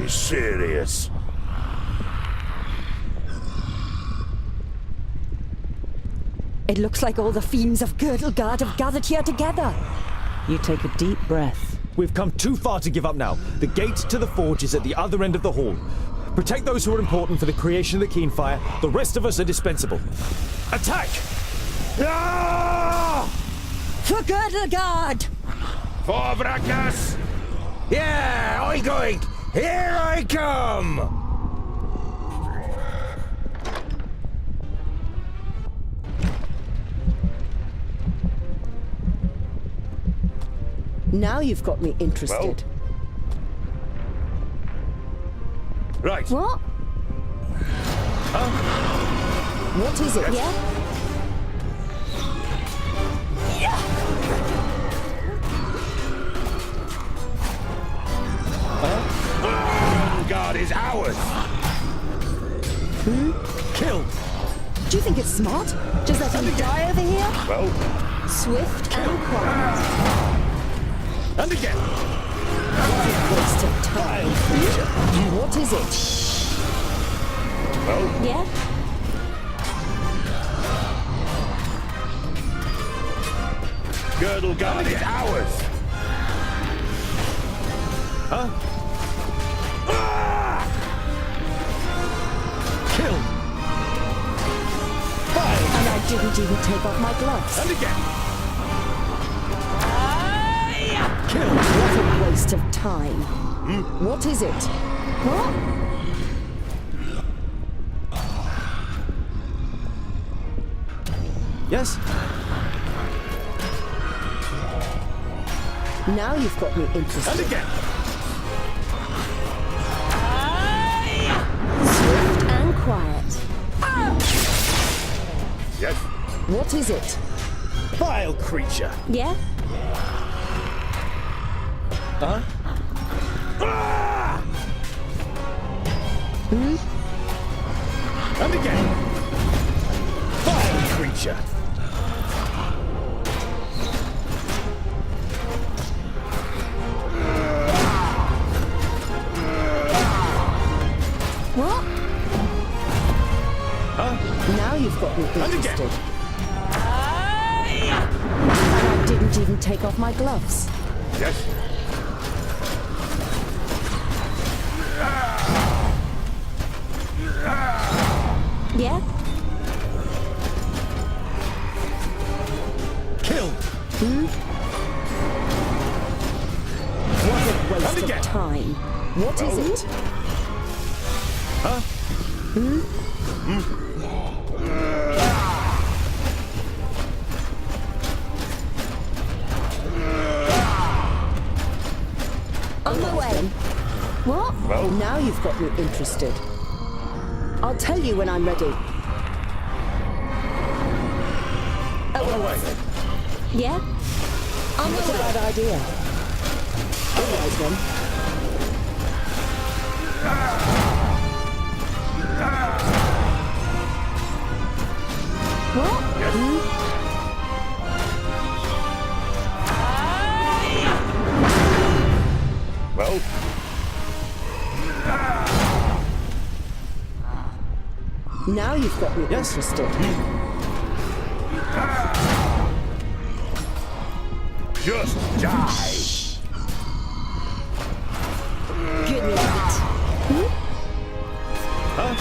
be serious. It looks like all the fiends of Girdlegard have gathered here together. You take a deep breath. We've come too far to give up now. The gate to the forge is at the other end of the hall. Protect those who are important for the creation of the Keenfire. The rest of us are dispensable. Attack! Ah! For Girdlegard! For Vracas! Yeah, oink! Here I come! Now you've got me interested. Right. What? Huh? What is it? Yes. Yeah? God is ours! Kill! Do you think it's smart? Just let him die over here? Well, Swift and quiet. And again! Waste of time. What is it? well, Yeah? Girdlegard is ours! Huh? Ah! Kill! And I didn't even take off my gloves. And again! Kill. What a waste of time. What is it? What? Yes? Now you've got me interested. And again! Swift and quiet. Yes. What is it? Vile creature! Yeah? Huh? Ah! And again! Vile creature! What? Huh? Now you've got me And again. interested. And I didn't even take off my gloves. Yes. Yeah? Kill! What a waste And of again. time. What is it? Huh? On my way. What? Well? Now you've got me interested. I'll tell you when I'm ready. On my way. Yeah? Not a bad idea. All right then. What? Yes. Well, Now you've got me Yes. interested. just die. Good night. Huh?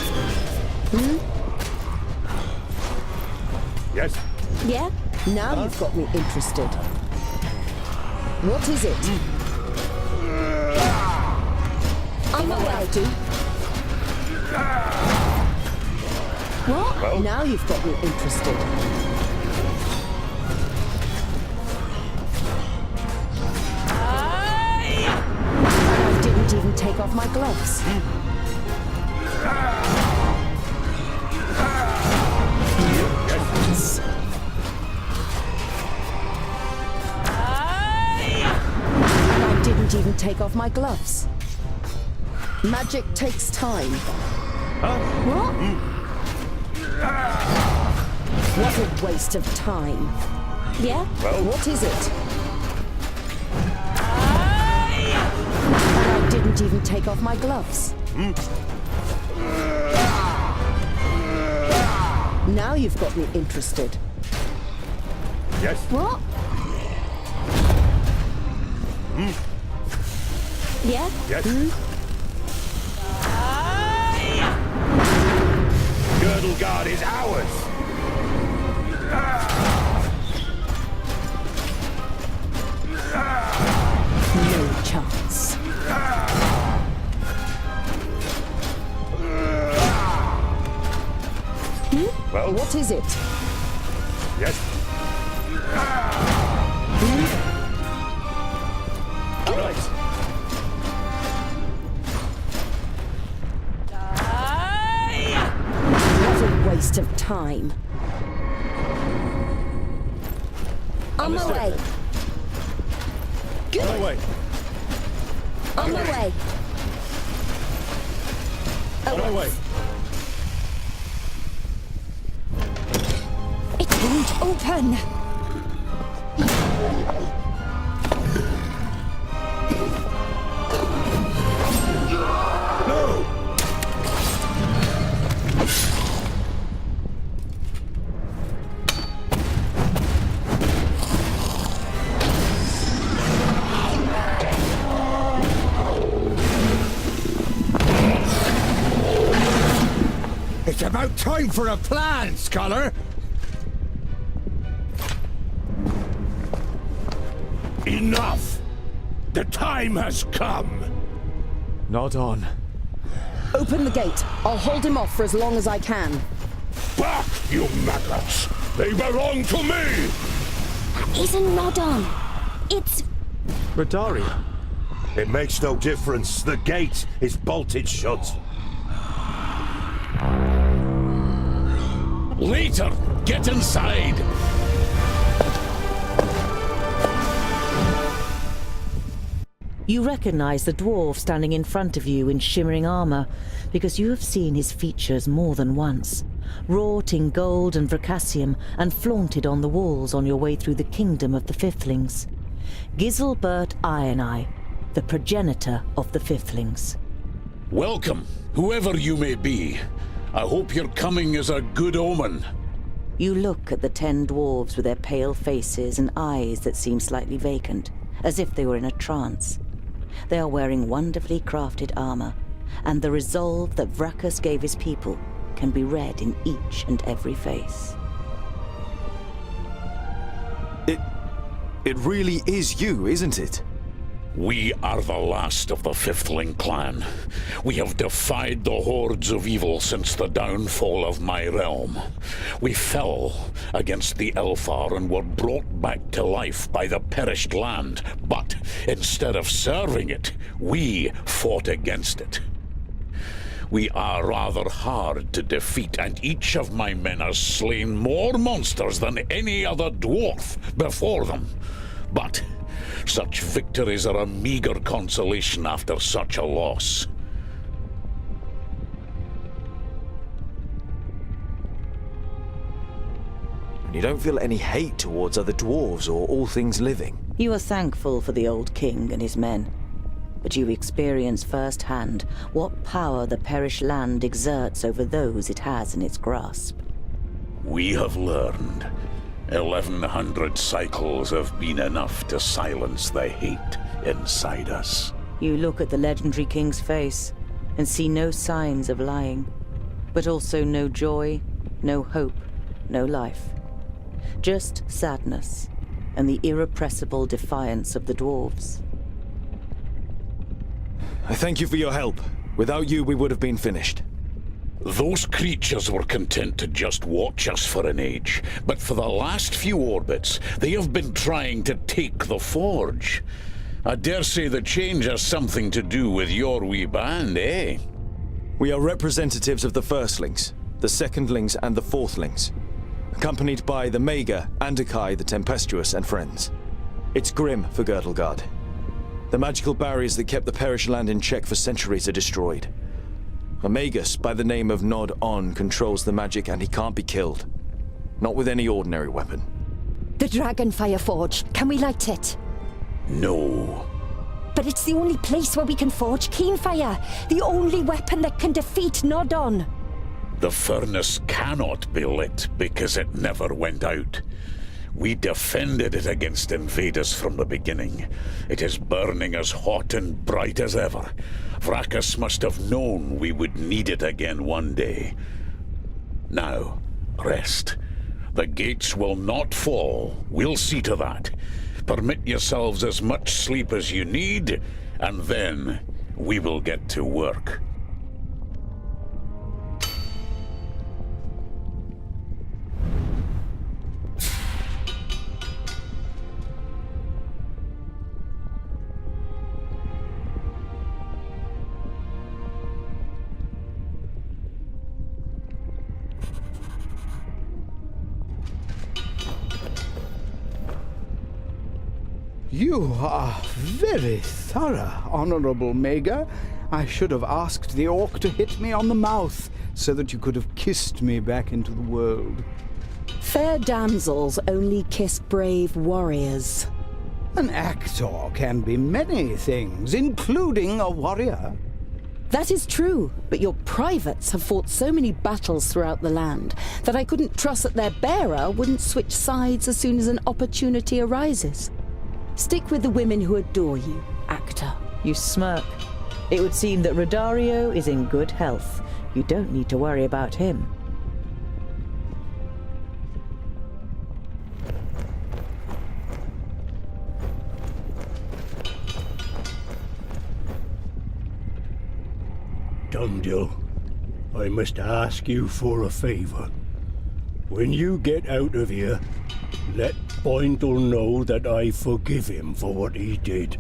Yes. Yeah? Now you've got me interested. What is it? On my way. What? Well? Now you've got me interested. I didn't even take off my gloves. Yes. And I didn't even take off my gloves. Magic takes time. Huh? What? What a waste of time. Yeah? Well? What is it? And I didn't even take off my gloves. Now you've got me interested. Yes. What? Yeah? Yes. Girdle Guard is ours. No chance. Well, What is it? yes. Get Right. it! What a waste of time. On my way. On my way. On my way. On my way. It won't open. No! It's about time for a plan, Scholar! Enough! The time has come! Not on. Open the gate. I'll hold him off for as long as I can. Back, you maggots! They belong to me! Isn't not on. It's... Radaria. It makes no difference. The gate is bolted shut. Later! Get inside! You recognize the dwarf standing in front of you in shimmering armor, because you have seen his features more than once, wrought in gold and vercassium and flaunted on the walls on your way through the kingdom of the Fifthlings. Giselbert Ironeye, the progenitor of the Fifthlings. Welcome, whoever you may be. I hope your coming is a good omen. You look at the 10 dwarves with their pale faces and eyes that seem slightly vacant, as if they were in a trance. They are wearing wonderfully crafted armor, and the resolve that Vrakas gave his people can be read in each and every face. It really is you, isn't it? We are the last of the Fifthling clan. We have defied the hordes of evil since the downfall of my realm. We fell against the Elfar and were brought back to life by the perished land, but instead of serving it, we fought against it. We are rather hard to defeat, and each of my men has slain more monsters than any other dwarf before them. But such victories are a meager consolation after such a loss. And you don't feel any hate towards other dwarves or all things living? You are thankful for the old king and his men, but you experience firsthand what power the perished land exerts over those it has in its grasp. We have learned 1,100 cycles have been enough to silence the hate inside us. You look at the legendary king's face and see no signs of lying, but also no joy, no hope, no life. Just sadness and the irrepressible defiance of the dwarves. I thank you for your help. Without you, we would have been finished. Those creatures were content to just watch us for an age, but for the last few orbits, they have been trying to take the forge. I dare say the change has something to do with your wee band, eh? We are representatives of the Firstlings, the Secondlings, and the Fourthlings, accompanied by the Maga, Andakai the Tempestuous, and friends. It's grim for Girdlegard. The magical barriers that kept the perished land in check for centuries are destroyed. A Magus by the name of Nod On controls the magic, and he can't be killed. Not with any ordinary weapon. The Dragonfire Forge. Can we light it? No. But it's the only place where we can forge Keenfire. The only weapon that can defeat Nodon. The furnace cannot be lit because it never went out. We defended it against invaders from the beginning. It is burning as hot and bright as ever. Vracus must have known we would need it again one day. Now, rest. The gates will not fall. We'll see to that. Permit yourselves as much sleep as you need, and then we will get to work. You are very thorough, Honorable Mager. I should have asked the orc to hit me on the mouth, so that you could have kissed me back into the world. Fair damsels only kiss brave warriors. An actor can be many things, including a warrior. That is true, but your privates have fought so many battles throughout the land that I couldn't trust that their bearer wouldn't switch sides as soon as an opportunity arises. Stick with the women who adore you, actor. You smirk. It would seem that Rodario is in good health. You don't need to worry about him. Tungdil, I must ask you for a favor. When you get out of here, let Boindle know that I forgive him for what he did.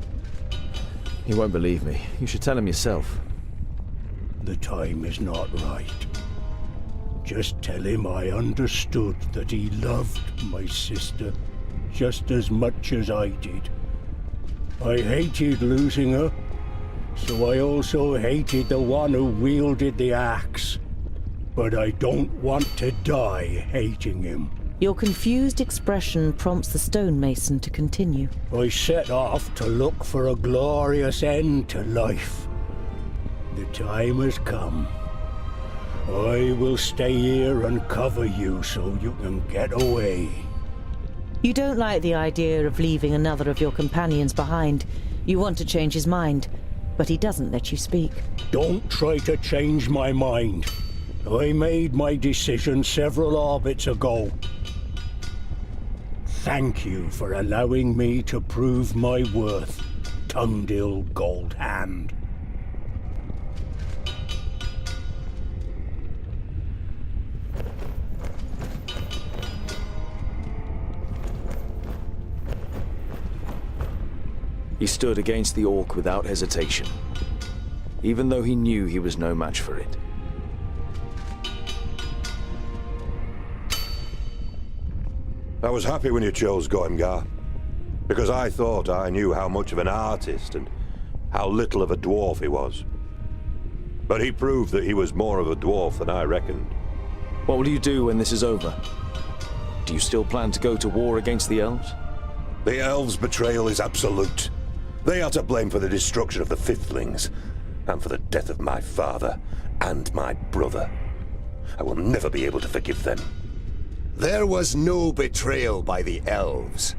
He won't believe me. You should tell him yourself. The time is not right. Just tell him I understood that he loved my sister just as much as I did. I hated losing her, so I also hated the one who wielded the axe. But I don't want to die hating him. Your confused expression prompts the stonemason to continue. I set off to look for a glorious end to life. The time has come. I will stay here and cover you so you can get away. You don't like the idea of leaving another of your companions behind. You want to change his mind, but he doesn't let you speak. Don't try to change my mind. I made my decision several orbits ago. Thank you for allowing me to prove my worth, Tungdil Goldhand. He stood against the orc without hesitation, even though he knew he was no match for it. I was happy when you chose Goimgar, because I thought I knew how much of an artist and how little of a dwarf he was. But he proved that he was more of a dwarf than I reckoned. What will you do when this is over? Do you still plan to go to war against the elves? The elves' betrayal is absolute. They are to blame for the destruction of the Fifthlings, and for the death of my father and my brother. I will never be able to forgive them. There was no betrayal by the elves.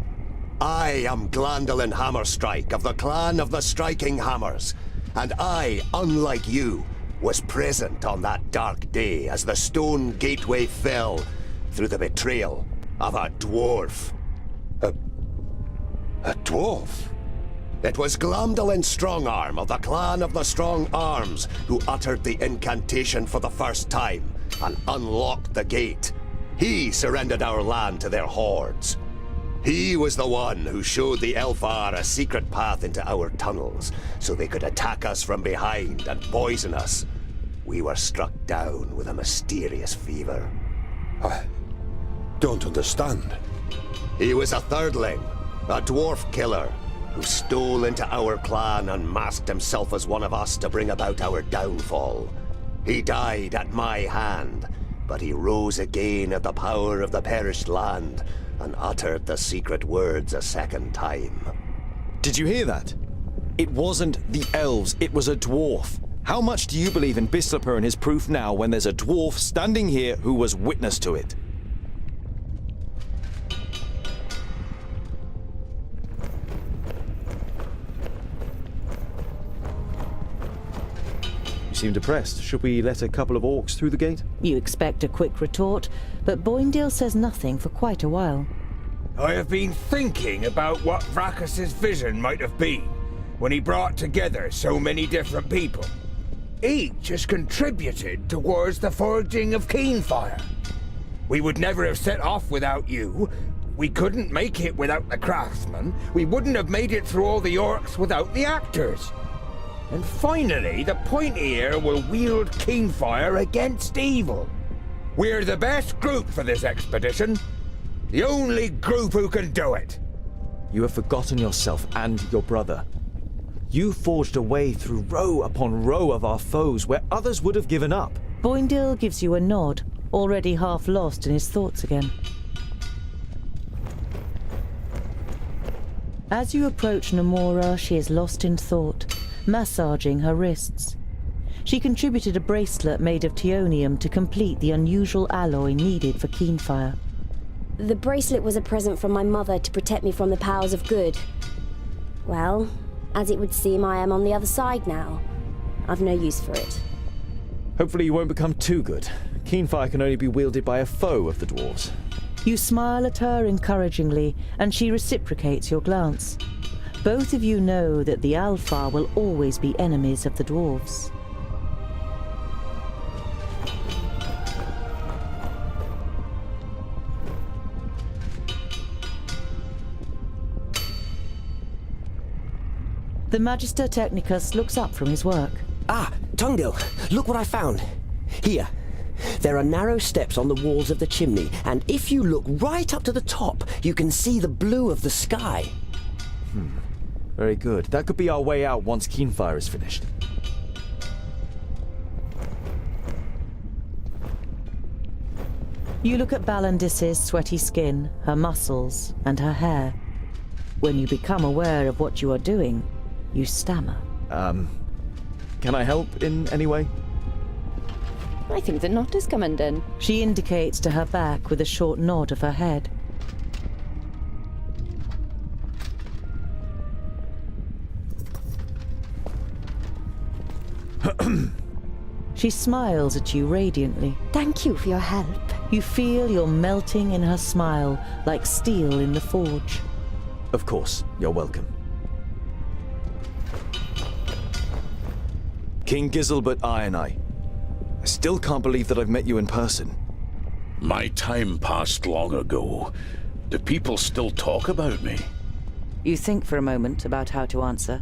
I am Glandolin Hammerstrike of the Clan of the Striking Hammers, and I, unlike you, was present on that dark day as the stone gateway fell through the betrayal of a dwarf. A dwarf? It was Glamdolin Strongarm of the Clan of the Strong Arms who uttered the incantation for the first time and unlocked the gate. He surrendered our land to their hordes. He was the one who showed the Elfar a secret path into our tunnels, so they could attack us from behind and poison us. We were struck down with a mysterious fever. I don't understand. He was a thirdling, a dwarf killer, who stole into our clan and masked himself as one of us to bring about our downfall. He died at my hand, but he rose again at the power of the perished land and uttered the secret words a second time. Did you hear that? It wasn't the elves, it was a dwarf. How much do you believe in Bislapur and his proof now when there's a dwarf standing here who was witness to it? You seem depressed. Should we let a couple of orcs through the gate? You expect a quick retort, but Boindale says nothing for quite a while. I have been thinking about what Vracus's vision might have been when he brought together so many different people. Each has contributed towards the forging of Keenfire. We would never have set off without you. We couldn't make it without the craftsmen. We wouldn't have made it through all the orcs without the actors. And finally, the pointy ear will wield Keenfire against evil. We're the best group for this expedition. The only group who can do it. You have forgotten yourself and your brother. You forged a way through row upon row of our foes where others would have given up. Boindale gives you a nod, already half lost in his thoughts again. As you approach Namora, she is lost in thought, massaging her wrists. She contributed a bracelet made of teonium to complete the unusual alloy needed for Keenfire. The bracelet was a present from my mother to protect me from the powers of good. Well, as it would seem, I am on the other side now. I've no use for it. Hopefully you won't become too good. Keenfire can only be wielded by a foe of the dwarves. You smile at her encouragingly, and she reciprocates your glance. Both of you know that the Alfar will always be enemies of the dwarves. The Magister Technicus looks up from his work. Ah, Tungdil, look what I found. Here. There are narrow steps on the walls of the chimney, and if you look right up to the top, you can see the blue of the sky. Very good. That could be our way out once Keenfire is finished. You look at Balandis's sweaty skin, her muscles, and her hair. When you become aware of what you are doing, you stammer. Can I help in any way? I think the knot is coming in. She indicates to her back with a short nod of her head. She smiles at you radiantly. Thank you for your help. You feel you're melting in her smile, like steel in the forge. Of course, you're welcome. King Giselbert Ironeye. I still can't believe that I've met you in person. My time passed long ago. Do people still talk about me? You think for a moment about how to answer.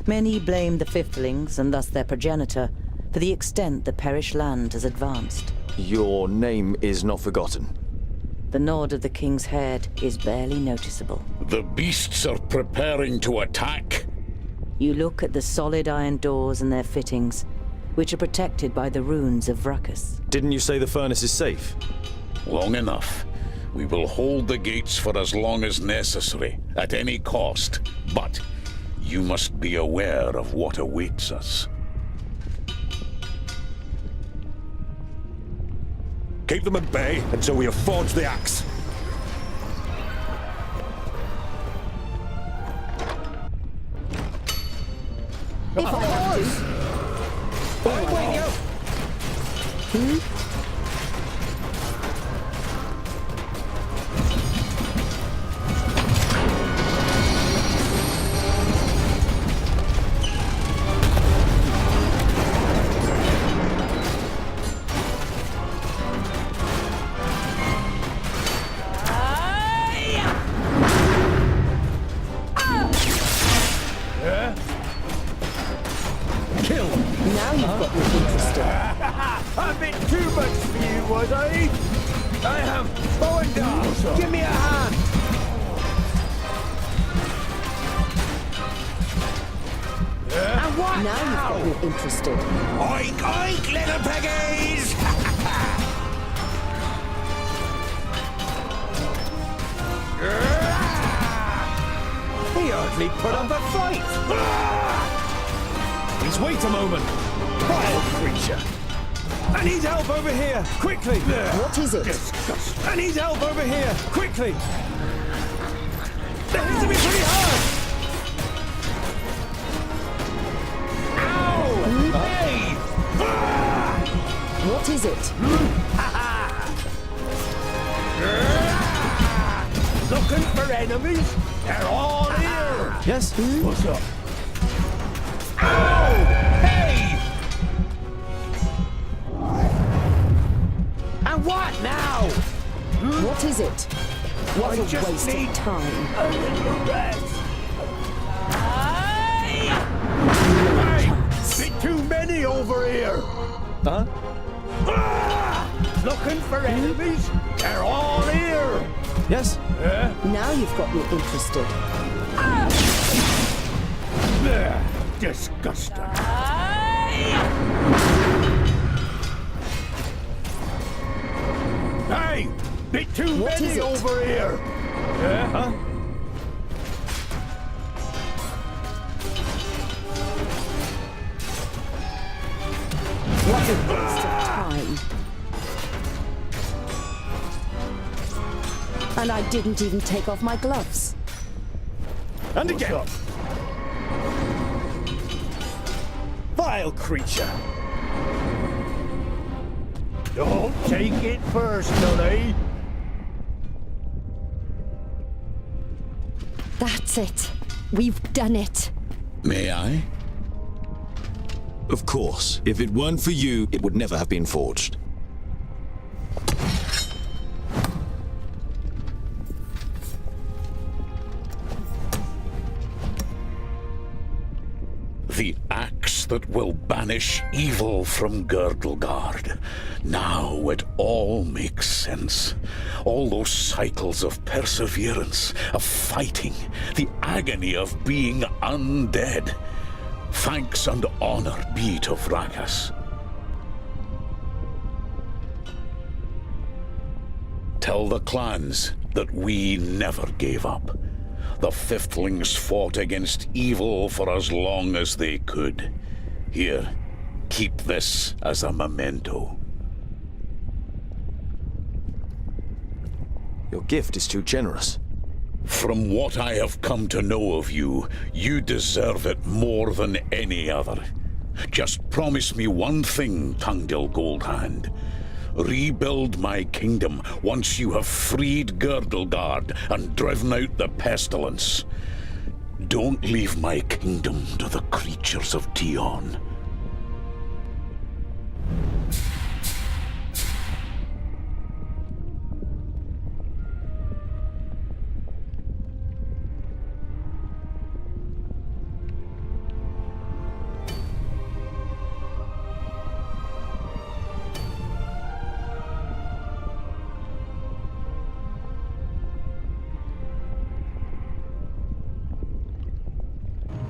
Many blame the Fifthlings, and thus their progenitor, for the extent the Perish land has advanced. Your name is not forgotten. The nod of the king's head is barely noticeable. The beasts are preparing to attack. You look at the solid iron doors and their fittings, which are protected by the runes of Vracus. Didn't you say the furnace is safe? Long enough. We will hold the gates for as long as necessary, at any cost. But you must be aware of what awaits us. Keep them at bay until we have forged the axe. If I have to. Now you've got me interested. A bit too much for you, was I? I am Boindale. Give me a hand. And what Now you've got me interested. Oink, oink, little piggies! He hardly put up a fight. Please wait a moment. Vile creature. I need help over here, quickly. What is it? I need help over here, quickly. They're hitting me pretty hard. Ow! Hey! What is it? Looking for enemies? They're all here. Yes? What's up? Ow! Hey! And what now? What is it? What a just waste need of time. a little rest. Hey! Bit too many over here. Huh? Looking for enemies? They're all here. Yes? Now you've got me interested. Disgusting. Hey! Bit too What is many it? over here. Huh? What a waste of time. And I didn't even take off my gloves. And again. Vile creature. Don't take it personally. That's it. We've done it. May I? Of course. If it weren't for you, it would never have been forged. The axe that will banish evil from Girdlegard. Now it all makes sense. All those cycles of perseverance, of fighting, the agony of being undead. Thanks and honor be to Vrakas. Tell the clans that we never gave up. The Fifthlings fought against evil for as long as they could. Here, keep this as a memento. Your gift is too generous. From what I have come to know of you, you deserve it more than any other. Just promise me one thing, Tungdil Goldhand. Rebuild my kingdom once you have freed Girdlegard and driven out the pestilence. Don't leave my kingdom to the creatures of Tion.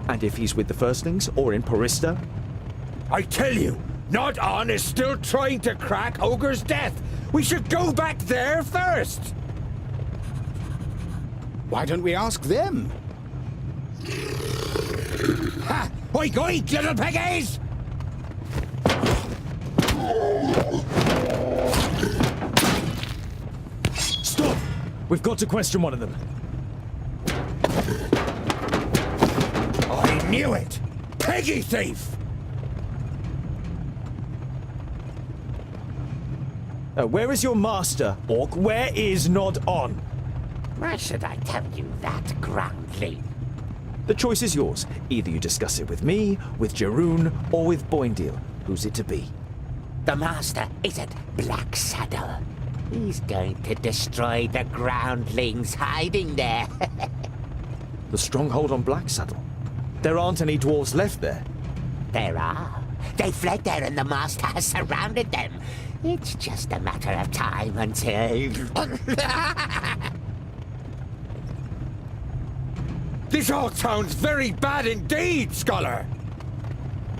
And if he's with the Firstlings or in Porista? I tell you, Not On is still trying to crack Ogre's death. We should go back there first. Why don't we ask them? Ha! Oink oink, little piggies! Stop! We've got to question one of them. I knew it! Piggy thief! Where is your master, Orc? Where is Nod On? Why should I tell you that, Groundling? The choice is yours. Either you discuss it with me, with Jeroen, or with Boindeel. Who's it to be? The Master is at Black Saddle. He's going to destroy the Groundlings hiding there. The stronghold on Black Saddle? There aren't any dwarves left there. There are. They fled there and the Master has surrounded them. It's just a matter of time until... This all sounds very bad indeed, Scholar!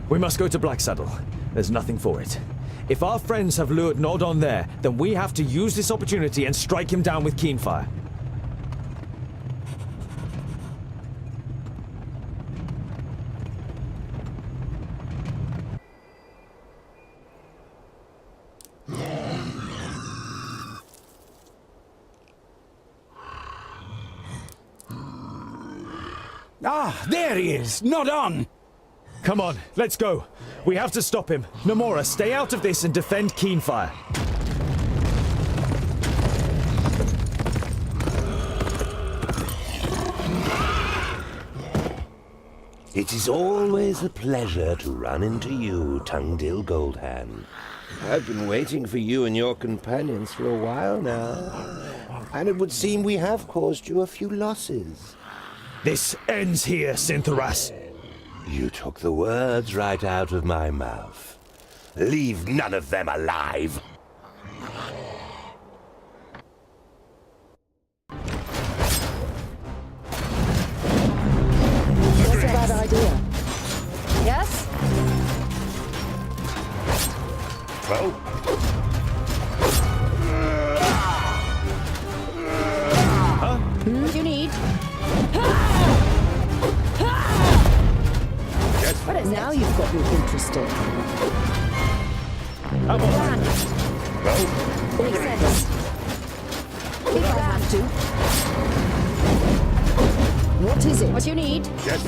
We must go to Black Saddle. There's nothing for it. If our friends have lured Nod On there, then we have to use this opportunity and strike him down with Keenfire. Ah, there he is! Not on! Come on, let's go. We have to stop him. Nomura, stay out of this and defend Keenfire. It is always a pleasure to run into you, Tongue-Dill Goldhand. I've been waiting for you and your companions for a while now, and it would seem we have caused you a few losses. This ends here, Syntheras. You took the words right out of my mouth. Leave none of them alive. That's a bad idea. Yes? Well, What do you need? What is now you've got me interested. Come on. Makes sense. If I have to. What is it? What do you need? Yes?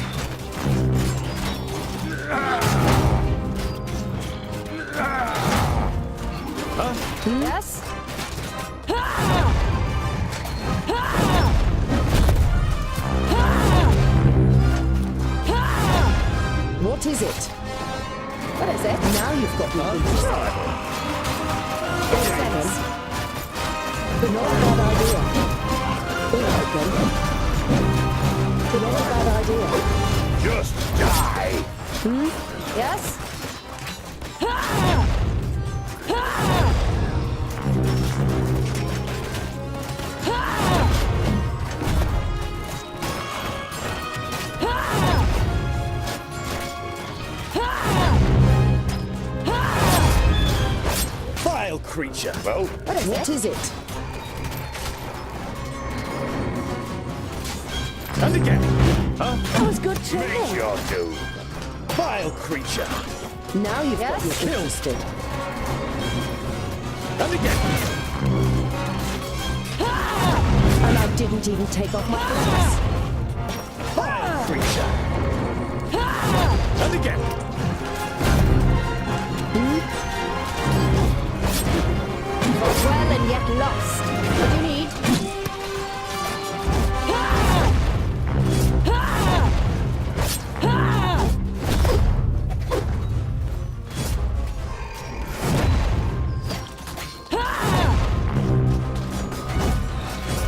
What is it? What is it? Now you've got me interested. Makes sense. But not a bad idea. All right then. But not a bad idea. just die! Yes? Vile creature. Well, What is it? And again. Huh? That was good too. make your doom. Vile creature. Now you've got me interested. And again. And I didn't even take off my gloves. Vile creature. And again. Well and yet lost. What do you need?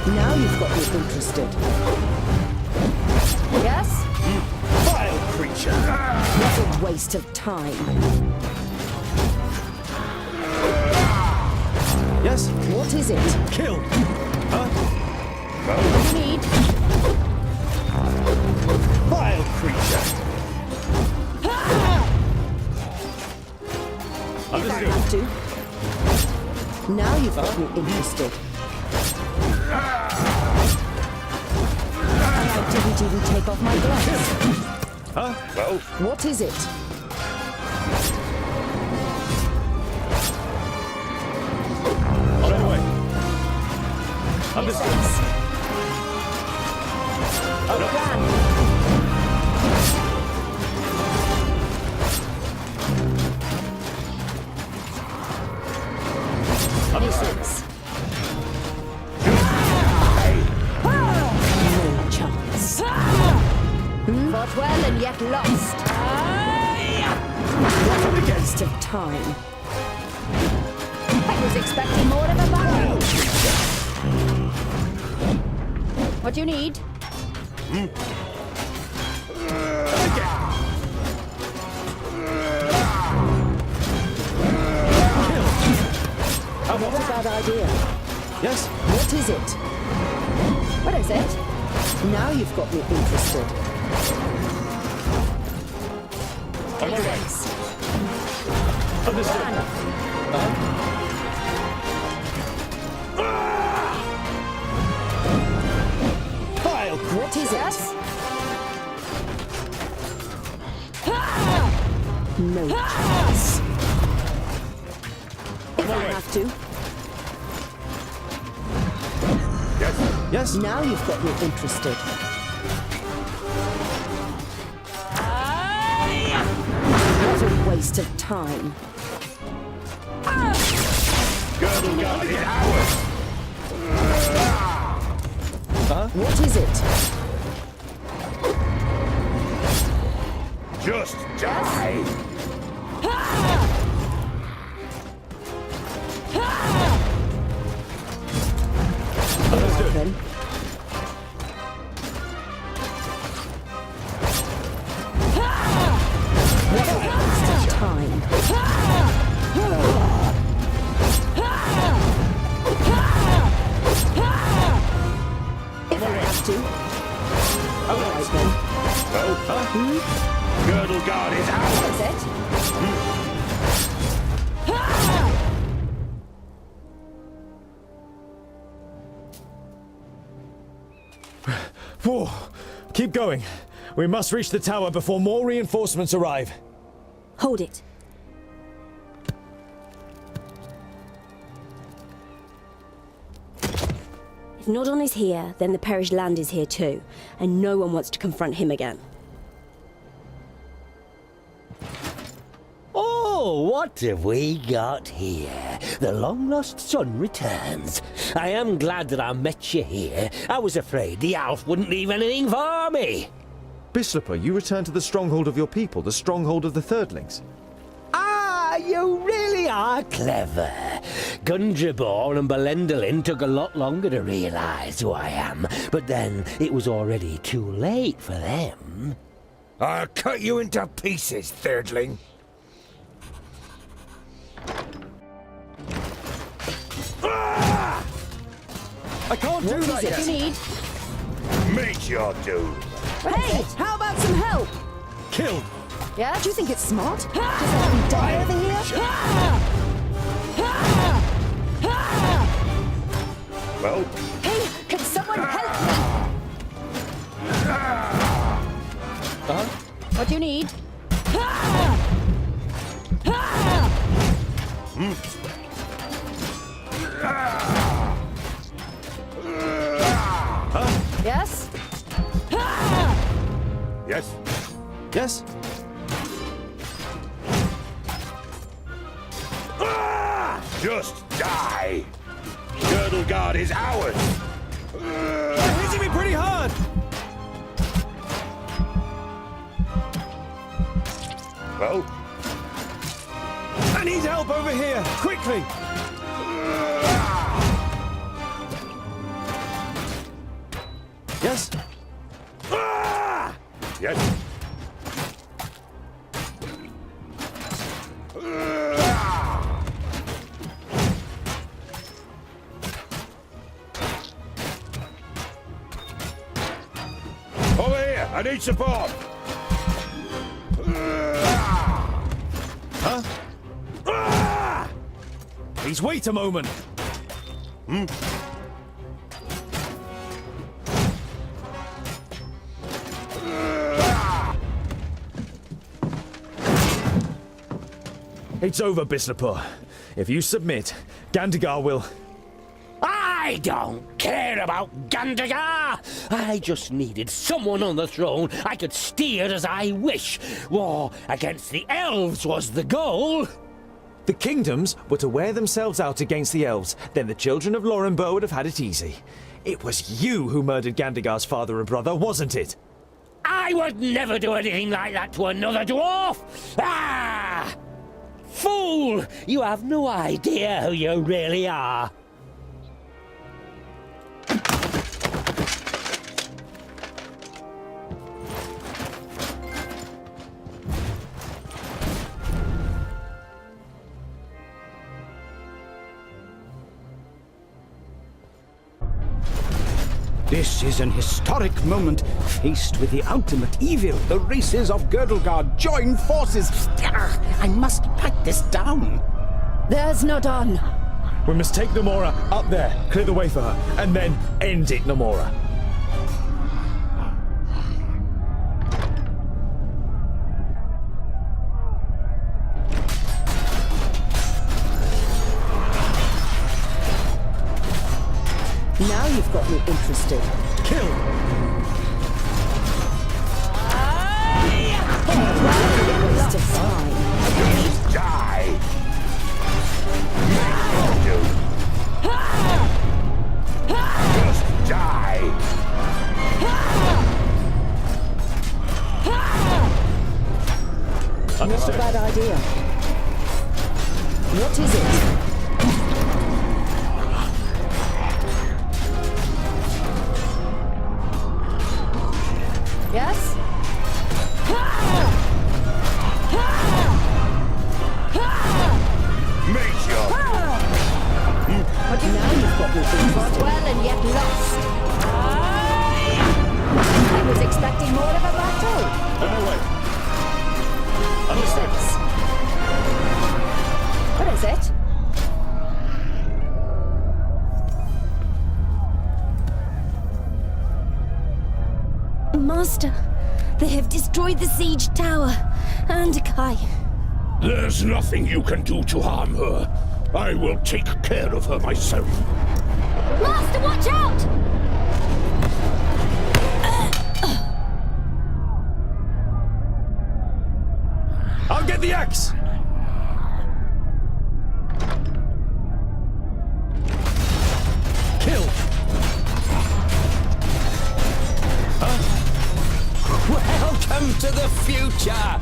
Now you've got me interested. Yes? Vile creature. What a waste of time. Yes? What is it? Kill. What do you need? Vile creature. If I Understood. have to. Now you've got me interested. And I didn't even take off my gloves. Huh? Well, What is it? On our way. Understood. Plan. Understood. No chance. Fought well and yet lost. What a waste of time. I was expecting more of a battle. What do you need? Not a bad idea. Yes? What is it? What is it? Now you've got me interested. On my way. Understood. Vile What is it? No chance. If I have to. Yes? Now you've got me interested. What a waste of time. Girdle Guard is ours! What is it? Just die! Then. What a waste of time. If I have to. All right then. Well, Girdle Guard is ours! That's it. Whoa! Keep going. We must reach the tower before more reinforcements arrive. Hold it. If Nodon is here, then the perished land is here too, and no one wants to confront him again. Oh, what have we got here? The long-lost son returns. I am glad that I met you here. I was afraid the elf wouldn't leave anything for me. Bislipper, you return to the stronghold of your people, the stronghold of the Thirdlings. Ah, you really are clever. Gundribor and Belendolin took a lot longer to realise who I am, but then it was already too late for them. I'll cut you into pieces, Thirdling. I can't do that What is it you need? Meet your doom! Hey, how about some help? Kill! Yeah? Do you think it's smart? Just let me die over here? Well, Hey, can someone help me? What do you need? Yes? yes? Yes? Just die! Girdle Guard is ours! You're hitting me pretty hard! Well, I need help over here! Quickly! Yes? yes? Over here! I need support! Huh? Please wait a moment! It's over, Bislipur. If you submit, Gandagar will... I don't care about Gandagar! I just needed someone on the throne I could steer as I wish. War against the elves was the goal. The kingdoms were to wear themselves out against the elves, then the children of Lorenbourg would have had it easy. It was you who murdered Gandagar's father and brother, wasn't it? I would never do anything like that to another dwarf! Ah! Fool! You have no idea who you really are. This is an historic moment. Faced with the ultimate evil, the races of Girdlegard join forces. I must write this down. There's Nodon. We must take Nomora up there, clear the way for her, and then end it, Nomora. Now you've got me interested. Kill! Waste of time. Not a bad idea. What is it? Yes? Major! But now you've got me thinking. Fought well and yet lost. I was expecting more of a battle. No way. Understood. What is it? Master, they have destroyed the siege tower. And Kai. There's nothing you can do to harm her. I will take care of her myself. Master, watch out! I'll get the axe! Kill! Welcome to the future!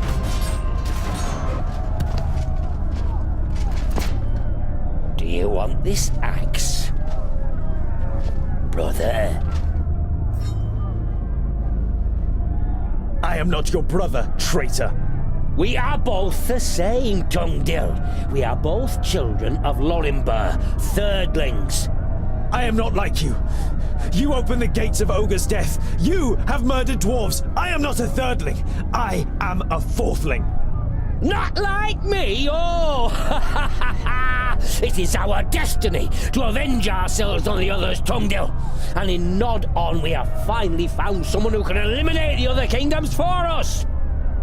Do you want this axe, brother? I am not your brother, traitor. We are both the same, Tungdil. We are both children of Lorimber, thirdlings. I am not like you. You opened the gates of Ogre's death. You have murdered dwarves. I am not a thirdling. I am a fourthling. Not like me, oh! It is our destiny to avenge ourselves on the others, Tungdil. And in Nod On, we have finally found someone who can eliminate the other kingdoms for us.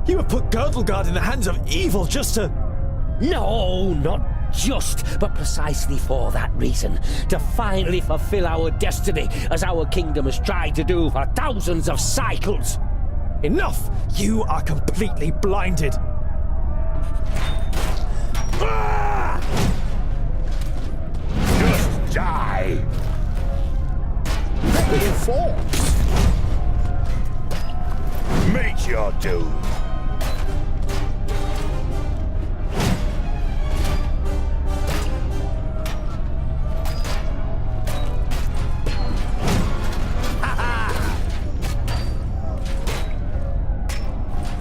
You have put Girdlegard in the hands of evil just to... No, not just, but precisely for that reason. To finally fulfill our destiny, as our kingdom has tried to do for thousands of cycles. Enough! You are completely blinded. Just die! Rebel force! Meet your doom!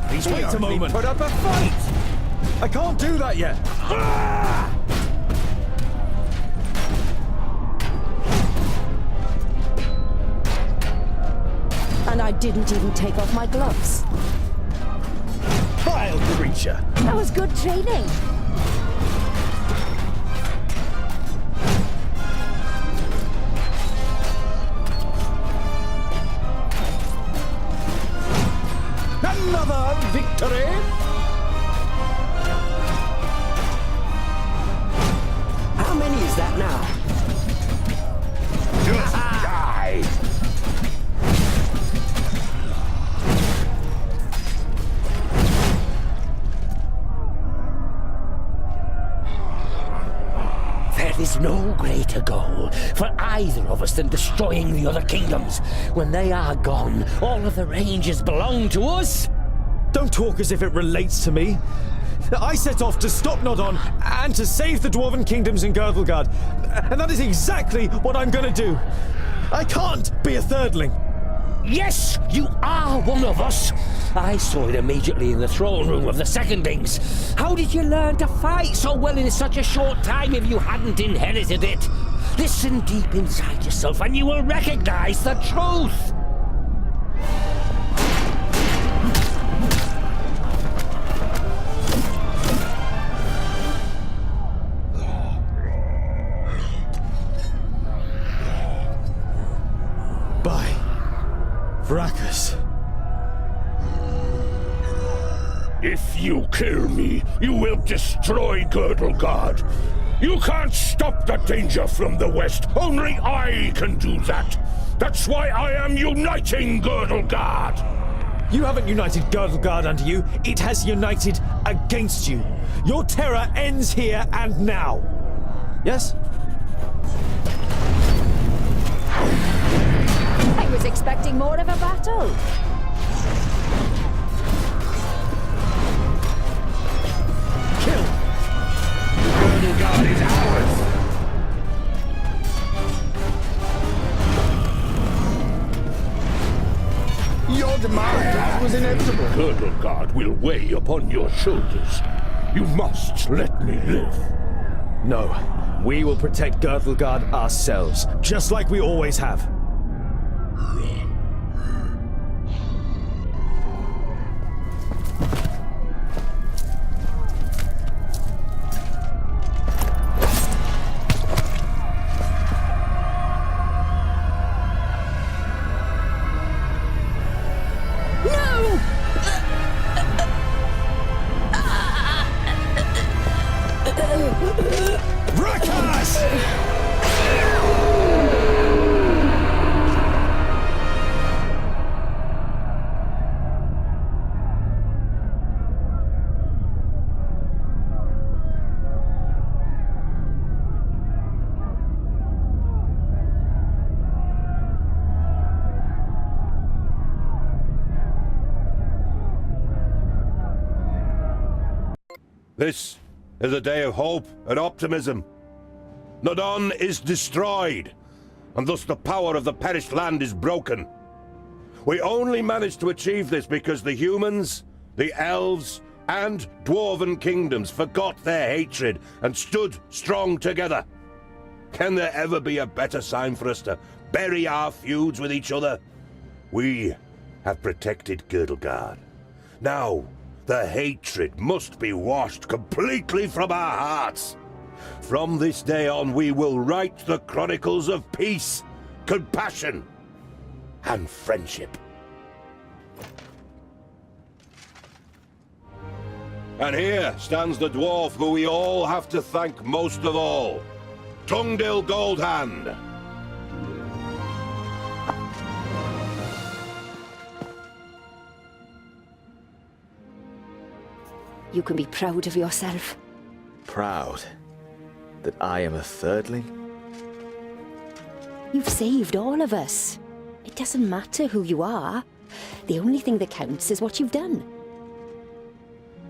Please wait a moment. Put up a fight! I can't do that yet. And I didn't even take off my gloves. Vile creature. That was good training. Another victory! How many is that now? Just die! There is no greater goal for either of us than destroying the other kingdoms. When they are gone, all of the ranges belong to us. Don't talk as if it relates to me. I set off to stop Nodon and to save the Dwarven kingdoms in Girdlegard. And that is exactly what I'm gonna do. I can't be a thirdling. Yes, you are one of us. I saw it immediately in the throne room of the Secondlings. How did you learn to fight so well in such a short time if you hadn't inherited it? Listen deep inside yourself and you will recognize the truth. By Vracus. If you kill me, you will destroy Girdlegard. You can't stop the danger from the west. Only I can do that. That's why I am uniting Girdlegard. You haven't united Girdlegard under you. It has united against you. Your terror ends here and now. Yes? I was expecting more of a battle. That was inevitable. Girdlegard will weigh upon your shoulders. You must let me live. No. We will protect Girdlegard ourselves, just like we always have. This is a day of hope and optimism. Nodon is destroyed, and thus the power of the perished land is broken. We only managed to achieve this because the humans, the elves, and dwarven kingdoms forgot their hatred and stood strong together. Can there ever be a better sign for us to bury our feuds with each other? We have protected Girdlegard. Now, the hatred must be washed completely from our hearts. From this day on, we will write the chronicles of peace, compassion, and friendship. And here stands the dwarf who we all have to thank most of all, Tungdil Goldhand. You can be proud of yourself. Proud that I am a thirdling? You've saved all of us. It doesn't matter who you are. The only thing that counts is what you've done.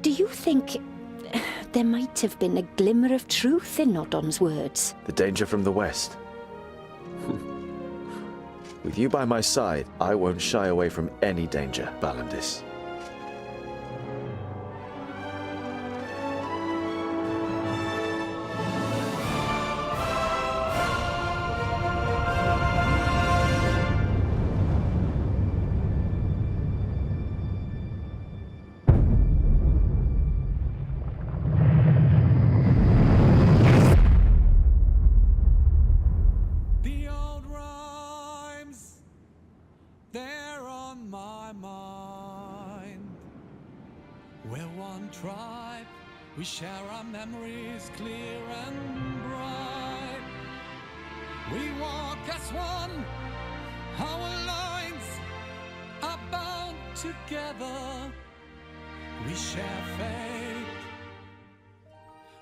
Do you think there might have been a glimmer of truth in Nodon's words? The danger from the west. With you by my side, I won't shy away from any danger, Balandis. We share our memories clear and bright. We walk as one, our lines are bound together. We share fate,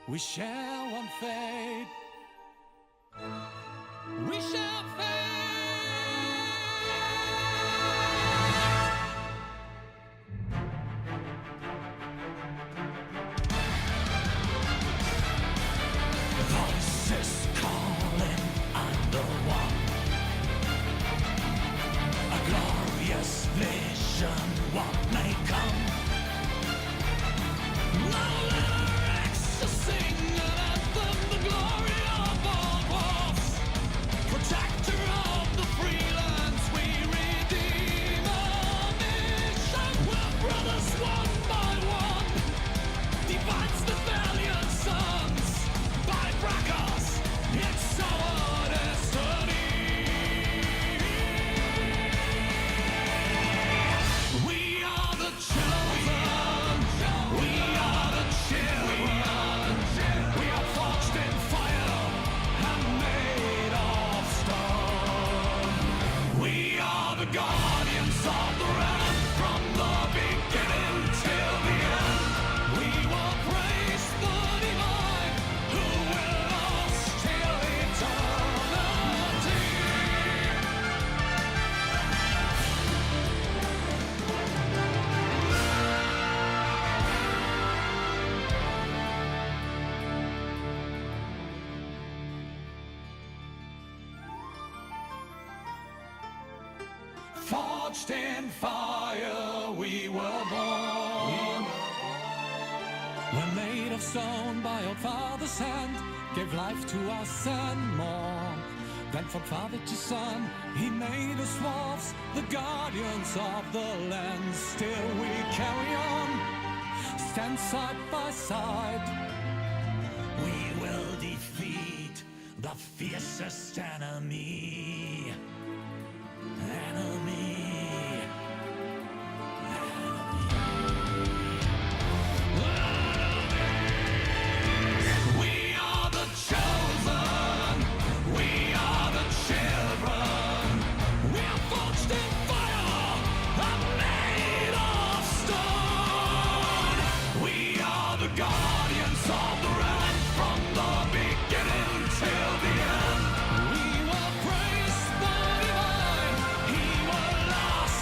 we share one fate. We share fate. Voices calling under one. A glorious vision, what may come. Now let our axes sing an anthem, the glory of all dwarfs. Protector of the free lands, we redeem our mission. We're brothers one by one. Divides the valiant sons. By Brakos, it's our destiny. We are the chosen. We are the children. We are forged in fire and made of stone. We are the guardians of the realm from the beginning till the end. We will praise the divine who will last till eternity. Forged in fire, of stone by old father's hand, gave life to us and more. Then from father to son, he made us dwarves, the guardians of the land. Still we carry on, stand side by side. We will defeat the fiercest enemy. We are the chosen. We are the children. We are forged in fire and made of stone. We are the guardians of the realm from the beginning till the end. We were praised by divine. He will last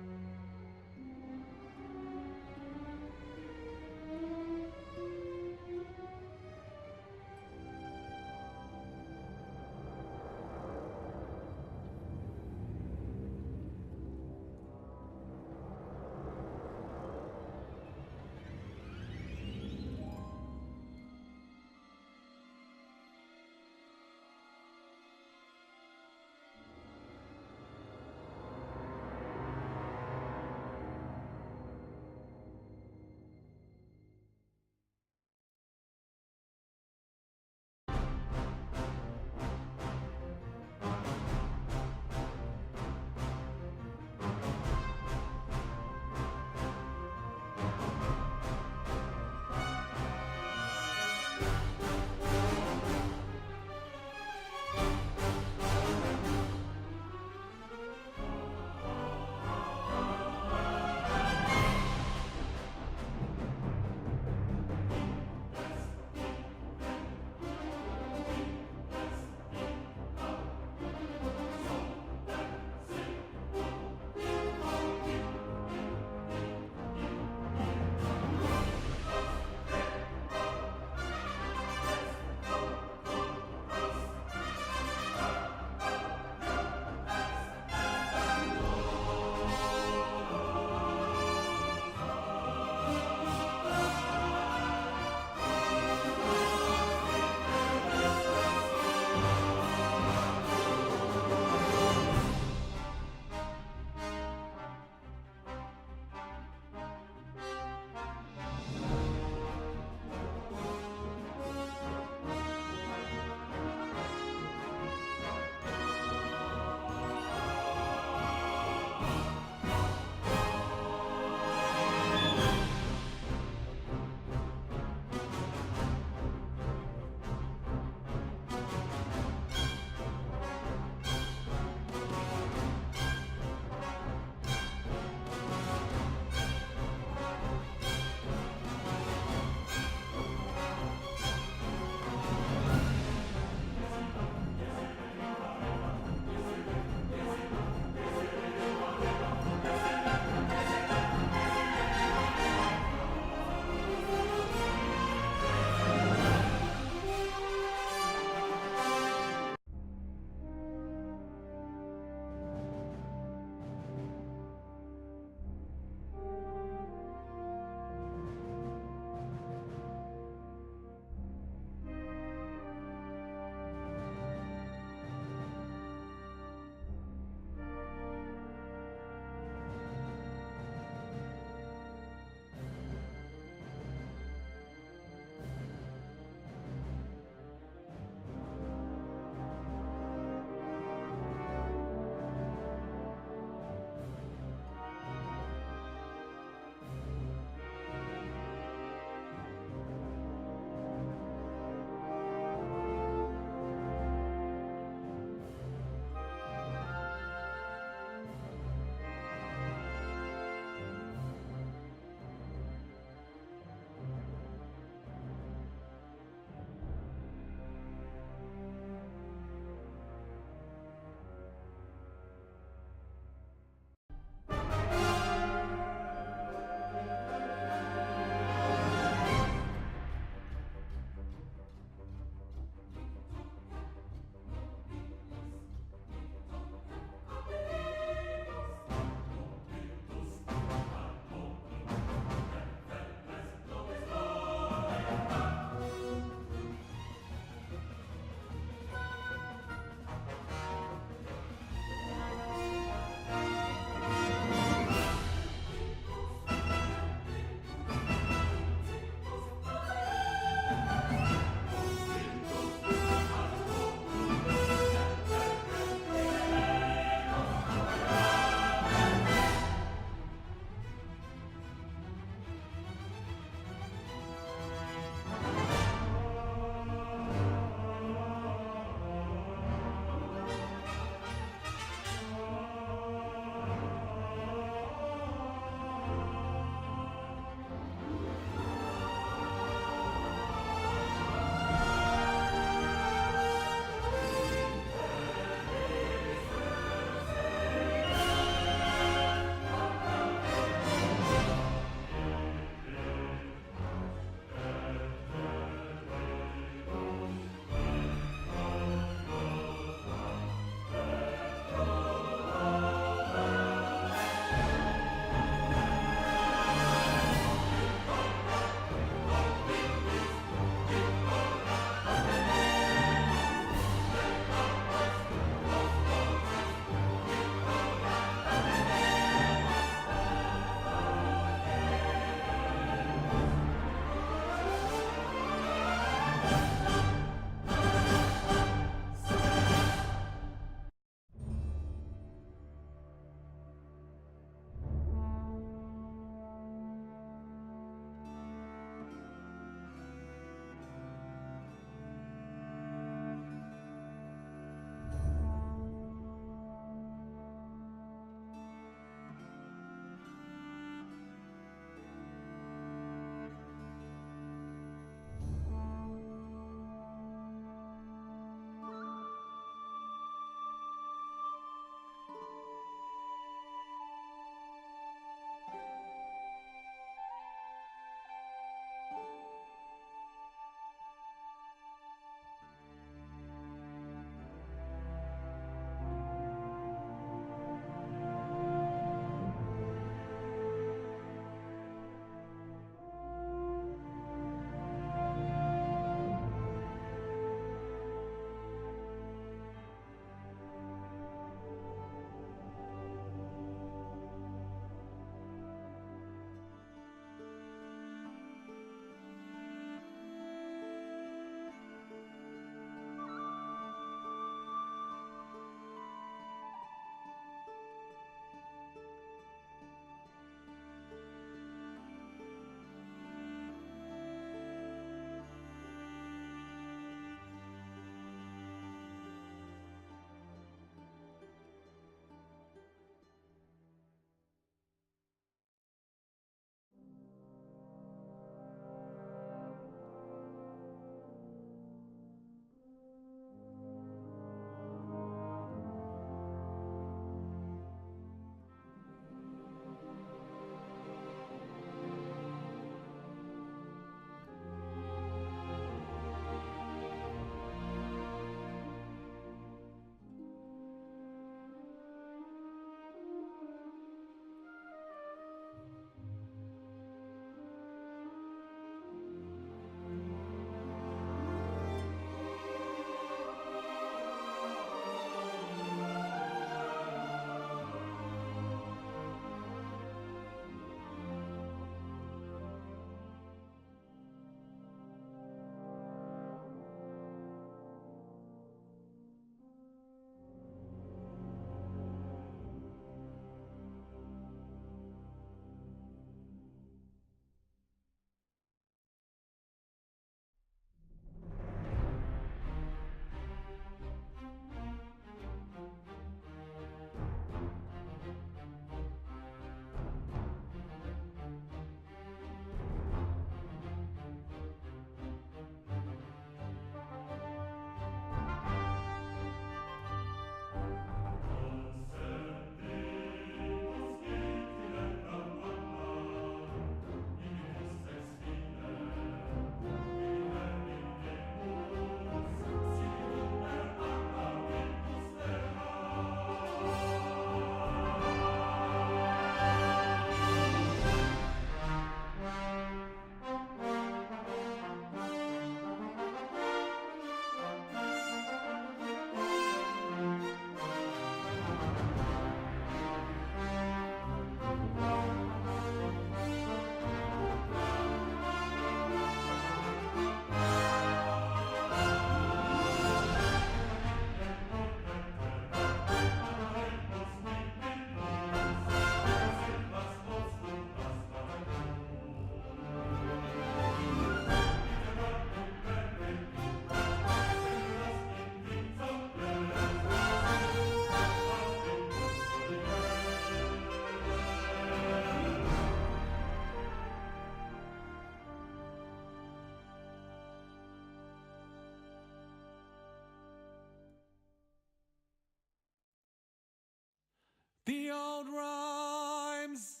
The old rhymes,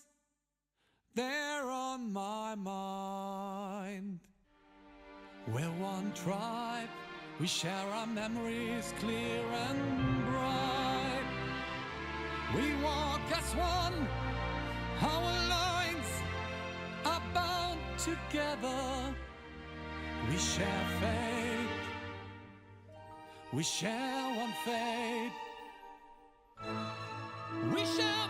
they're on my mind. We're one tribe, we share our memories clear and bright. We walk as one, our lines are bound together. We share fate, we share one fate. We share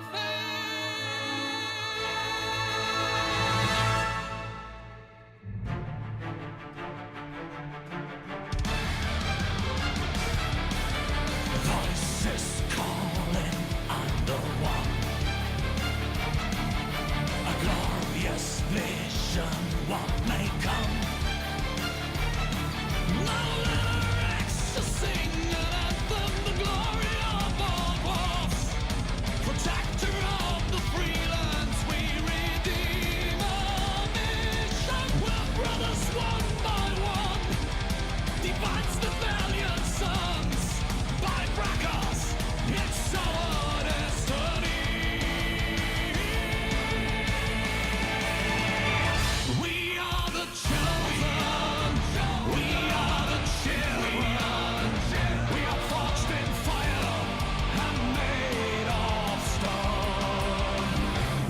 Voices calling under one. A glorious vision, what may come. Now let our axes sing an anthem, the glory of all dwarfs. Protector of the freelands, we redeem our mission. We're brothers one by one, divides the valiant sons. By Brackos, it's our destiny. We are the chosen, we are the children. We are forged in fire and made of stone.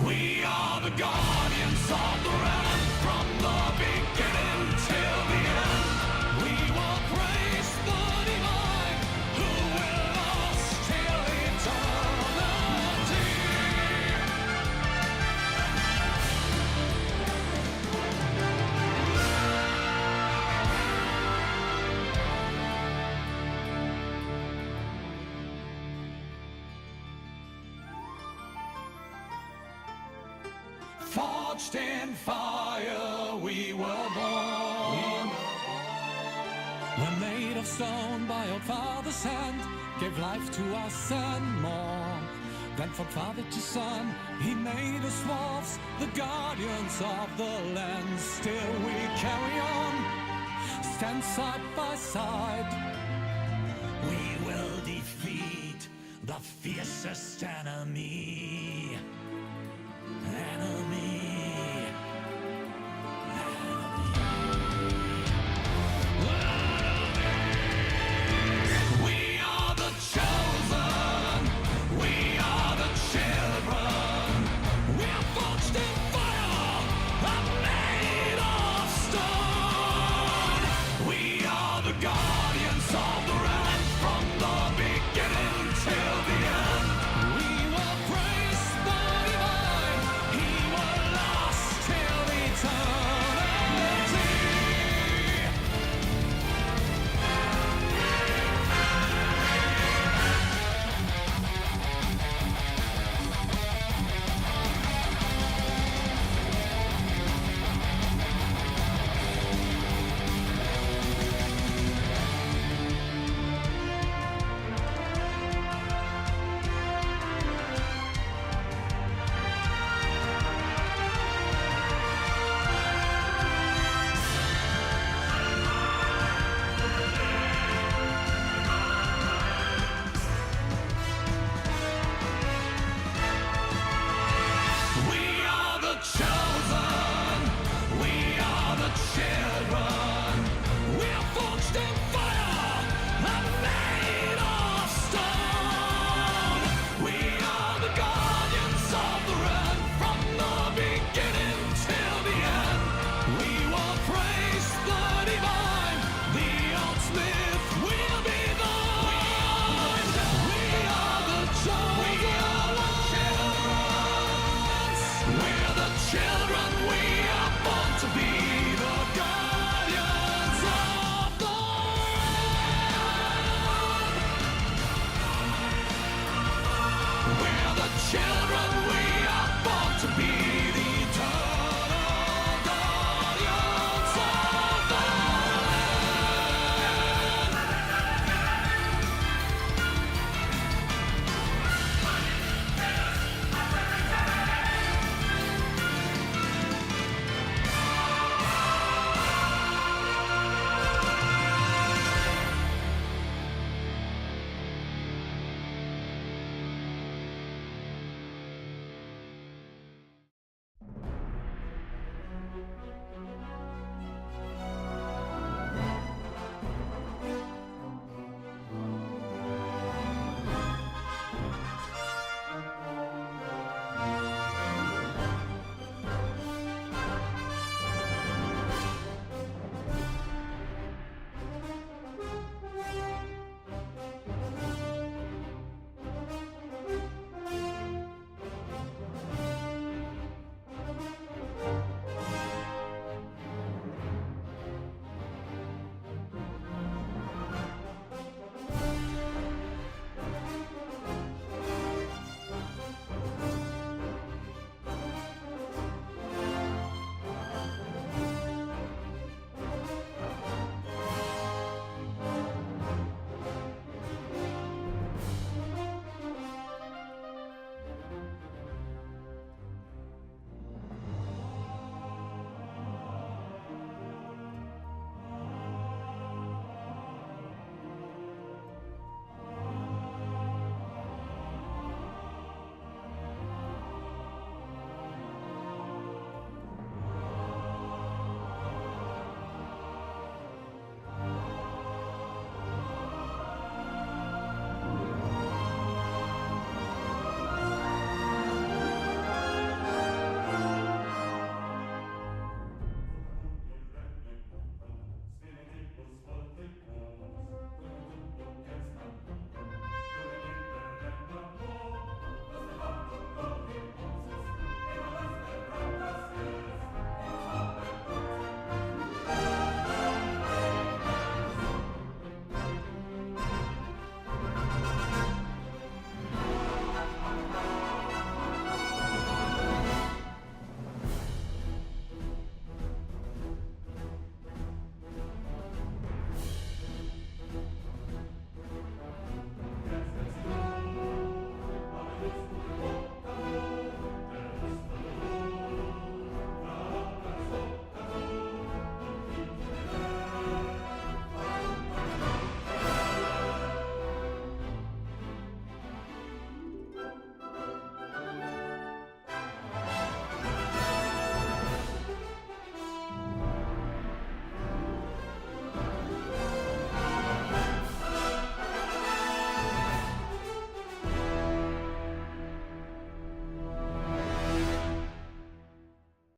We are the guardians of the realm from the beginning till the end. We will praise the divine who will last till eternity. Forged in fire, we were born. We're made of stone by our Father's hand, gave life to us and more. Then from father to son, he made us dwarfs, the guardians of the land. Still we carry on, stand side by side. We will defeat the fiercest enemy.